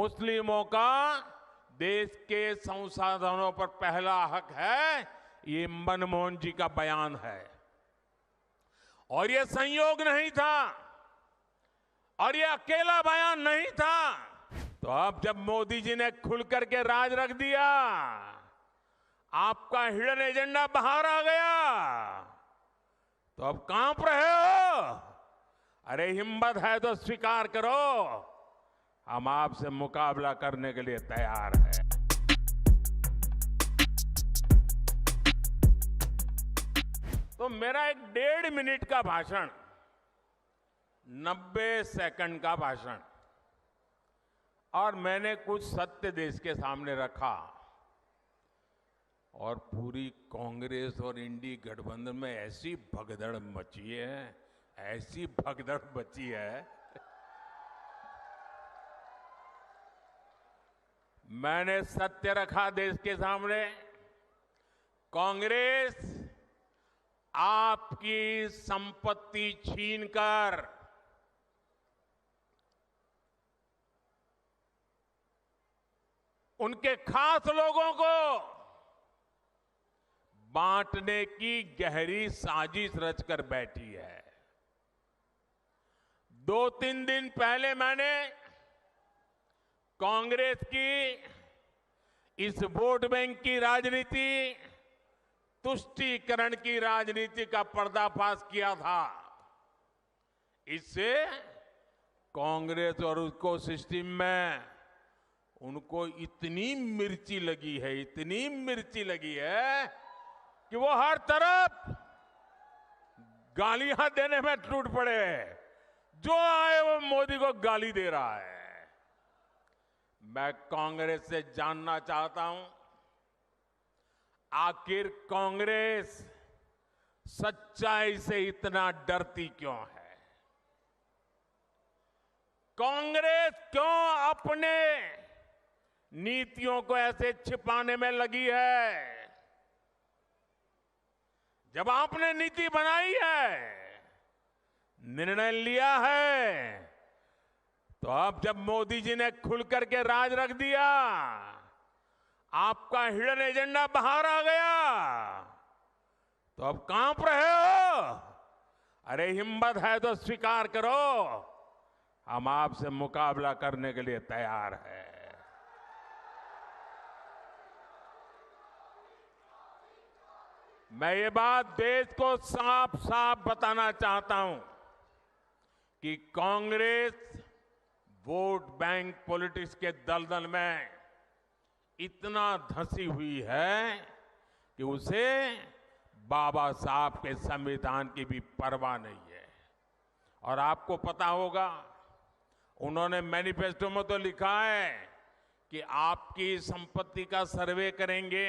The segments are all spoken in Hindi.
मुस्लिमों का देश के संसाधनों पर पहला हक है, ये मनमोहन जी का बयान है। और ये संयोग नहीं था और ये अकेला बयान नहीं था। तो अब जब मोदी जी ने खुल करके राज रख दिया, आपका हिडन एजेंडा बाहर आ गया, तो अब कांप रहे हो। अरे हिम्मत है तो स्वीकार करो, हम आपसे मुकाबला करने के लिए तैयार हैं। तो मेरा एक 1.5 मिनट का भाषण, 90 सेकंड का भाषण, और मैंने कुछ सत्य देश के सामने रखा। और पूरी कांग्रेस और इंडी गठबंधन में ऐसी भगदड़ मची है, ऐसी भगदड़ मची है। मैंने सत्य रखा देश के सामने। कांग्रेस आपकी संपत्ति छीनकर उनके खास लोगों को बांटने की गहरी साजिश रचकर बैठी है। 2-3 दिन पहले मैंने कांग्रेस की इस वोट बैंक की राजनीति, तुष्टीकरण की राजनीति का पर्दाफाश किया था। इससे कांग्रेस और उसको सिस्टम में उनको इतनी मिर्ची लगी है, इतनी मिर्ची लगी है कि वो हर तरफ गालियां देने में टूट पड़े। जो आए वो मोदी को गाली दे रहा है। मैं कांग्रेस से जानना चाहता हूं, आखिर कांग्रेस सच्चाई से इतना डरती क्यों है? कांग्रेस क्यों अपने नीतियों को ऐसे छिपाने में लगी है? जब आपने नीति बनाई है, निर्णय लिया है, तो अब जब मोदी जी ने खुल करके राज रख दिया, आपका हिडन एजेंडा बाहर आ गया, तो अब कांप रहे हो। अरे हिम्मत है तो स्वीकार करो, हम आपसे मुकाबला करने के लिए तैयार हैं। मैं ये बात देश को साफ साफ बताना चाहता हूं कि कांग्रेस वोट बैंक पॉलिटिक्स के दलदल में इतना धंसी हुई है कि उसे बाबा साहब के संविधान की भी परवाह नहीं है। और आपको पता होगा, उन्होंने मैनिफेस्टो में तो लिखा है कि आपकी संपत्ति का सर्वे करेंगे।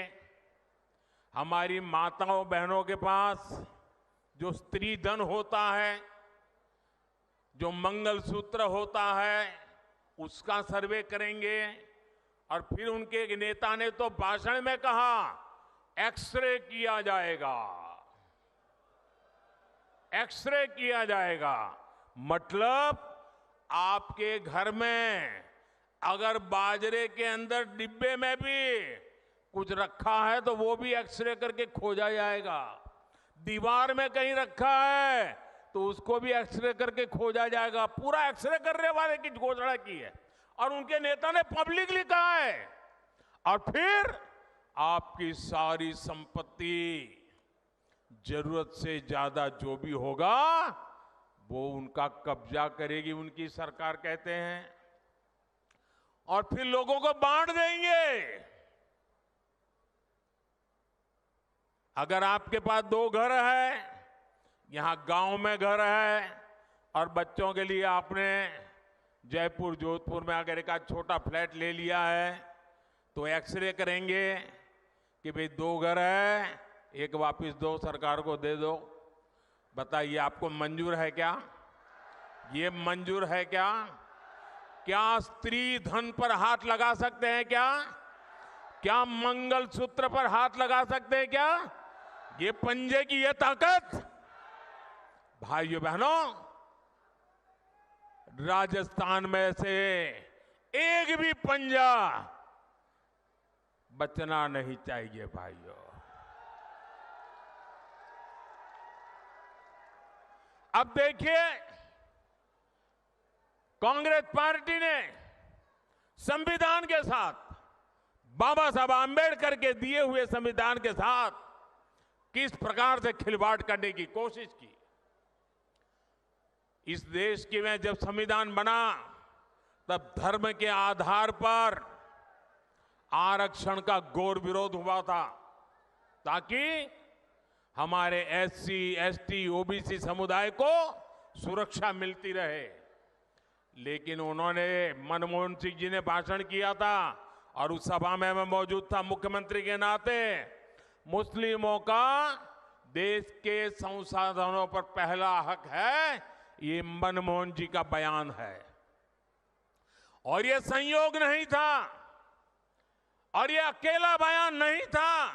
हमारी माताओं बहनों के पास जो स्त्री धन होता है, जो मंगलसूत्र होता है, उसका सर्वे करेंगे। और फिर उनके एक नेता ने तो भाषण में कहा, एक्सरे किया जाएगा, एक्सरे किया जाएगा। मतलब आपके घर में अगर बाजरे के अंदर डिब्बे में भी कुछ रखा है तो वो भी एक्सरे करके खोजा जाएगा। दीवार में कहीं रखा है तो उसको भी एक्सरे करके खोजा जाएगा। पूरा एक्सरे करने वाले की घोषणा की है और उनके नेता ने पब्लिकली कहा है। और फिर आपकी सारी संपत्ति, जरूरत से ज्यादा जो भी होगा वो उनका कब्जा करेगी उनकी सरकार, कहते हैं, और फिर लोगों को बांट देंगे। अगर आपके पास 2 घर है, यहां गांव में घर है, और बच्चों के लिए आपने जयपुर जोधपुर में अगर एक छोटा फ्लैट ले लिया है, तो एक्सरे करेंगे कि भाई 2 घर है, एक वापस दो, सरकार को दे दो। बताइए, आपको मंजूर है क्या? ये मंजूर है क्या? क्या स्त्री धन पर हाथ लगा सकते हैं क्या? क्या मंगलसूत्र पर हाथ लगा सकते हैं क्या? ये पंजे की ये ताकत। भाइयों बहनों, राजस्थान में से एक भी पंजा बचना नहीं चाहिए भाइयों। अब देखिए, कांग्रेस पार्टी ने संविधान के साथ, बाबा साहब आंबेडकर के दिए हुए संविधान के साथ किस प्रकार से खिलवाड़ करने की कोशिश की। इस देश के में जब संविधान बना तब धर्म के आधार पर आरक्षण का घोर विरोध हुआ था, ताकि हमारे एससी, एसटी, ओबीसी समुदाय को सुरक्षा मिलती रहे। लेकिन उन्होंने, मनमोहन सिंह जी ने भाषण किया था और उस सभा में मैं मौजूद था मुख्यमंत्री के नाते, मुस्लिमों का देश के संसाधनों पर पहला हक है, ये मनमोहन जी का बयान है। और ये संयोग नहीं था और ये अकेला बयान नहीं था।